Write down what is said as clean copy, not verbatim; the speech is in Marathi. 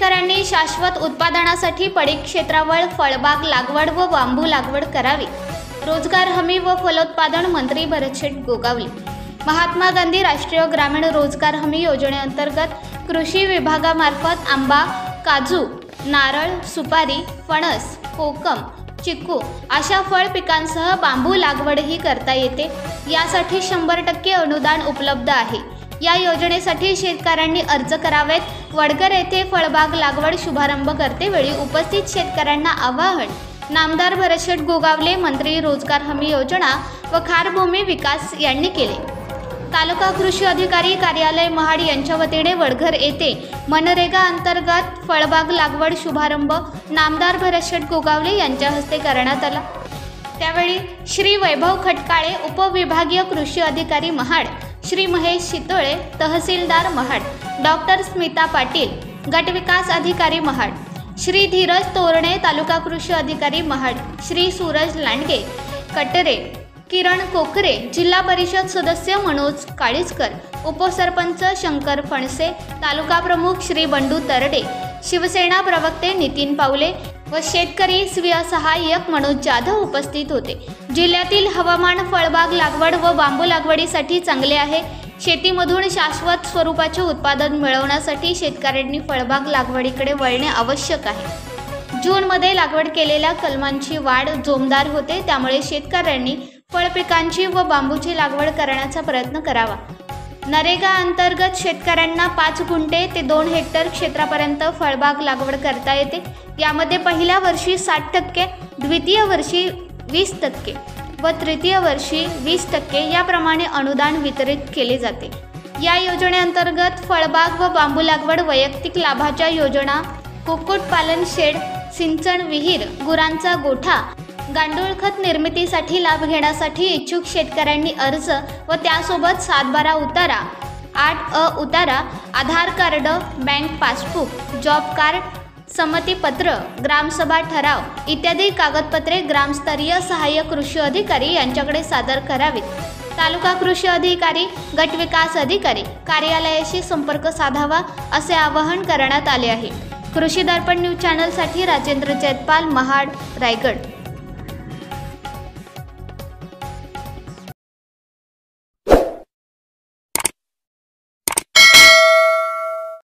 शेतकऱ्यांनी शाश्वत उत्पादनासाठी पडीक क्षेत्रावर फळबाग लागवड व बांबू लागवड करावी। रोजगार हमी व फलोत्पादन मंत्री भरतशेठ गोगावले। महात्मा गांधी राष्ट्रीय ग्रामीण रोजगार हमी योजनेअंतर्गत कृषी विभागामार्फत आंबा, काजू, नारळ, सुपारी, फणस, कोकम, चिक्कू अशा फळ पिकांसह बांबू लागवडही करता येते। यासाठी 100% अनुदान उपलब्ध आहे। या योजनेसाठी शेतकऱ्यांनी अर्ज करावेत। वडगर येथे फळबाग लागवड शुभारंभ करतेवेळी उपस्थित शेतकऱ्यांना आवाहन नामदार भरतशेठ गोगावले, मंत्री रोजगार हमी योजना व खारभूमी विकास यांनी केले। तालुका कृषी अधिकारी कार्यालय महाड यांच्या वतीने वडघर येथे मनरेगा अंतर्गत फळबाग लागवड शुभारंभ नामदार भरतशेठ गोगावले यांच्या हस्ते करण्यात आला। त्यावेळी श्री वैभव खटकाळे, उपविभागीय कृषी अधिकारी महाड, श्री महेश शितोळे, तहसीलदार महाड, डॉक्टर स्मिता पाटील, गटविकास अधिकारी महाड, श्री धीरज तोरणे, तालुका कृषी अधिकारी महाड, श्री सूरज लांडगे कटरे, किरण कोकरे, जिल्हा परिषद सदस्य मनोज काळीजकर, उपसरपंच शंकर फणसे, तालुका प्रमुख श्री बंडू तरडे, शिवसेना प्रवक्ते नितीन पावले व शेतकरी स्वीय सहाय्यक मनोज जाधव उपस्थित होते। जिल्ह्यातील हवामान फळबाग लागवड व बांबू लागवडीसाठी चांगले आहे। शेतीमधून शाश्वत स्वरूपाचे उत्पादन मिळवण्यासाठी शेतकऱ्यांनी फळबाग लागवडीकडे वळणे आवश्यक आहे। जूनमध्ये लागवड केलेल्या कलमांची वाढ जोमदार होते, त्यामुळे शेतकऱ्यांनी फळपिकांची व बांबूची लागवड करण्याचा प्रयत्न करावा। नरेगा अंतर्गत शेतकऱ्यांना 5 गुंठे ते 2 हेक्टर क्षेत्रापर्यंत फळबाग लागवड करता येते। यामध्ये पहिल्या वर्षी 60%, द्वितीय वर्षी 20% व तृतीय वर्षी 20% याप्रमाणे अनुदान वितरित केले जाते। या योजनेअंतर्गत फळबाग व बांबू लागवड, वैयक्तिक लाभाच्या योजना, कुक्कुटपालन शेड, सिंचन विहीर, गुरांचा गोठा, गांडूळ खत निर्मितीसाठी लाभ घेण्यासाठी इच्छुक शेतकऱ्यांनी अर्ज व त्यासोबत 7/12 उतारा, 8अ उतारा, Aadhaar card, bank passbook, job card, संमतीपत्र, ग्रामसभा ठराव इत्यादी कागदपत्रे ग्रामस्तरीय सहाय्यक कृषी अधिकारी यांच्याकडे सादर करावीत। तालुका कृषी अधिकारी, गटविकास अधिकारी कार्यालयाशी संपर्क साधावा असे आवाहन करण्यात आले आहे। कृषी दर्पण न्यूज चॅनलसाठी राजेंद्र जैतपाल, महाड, रायगड।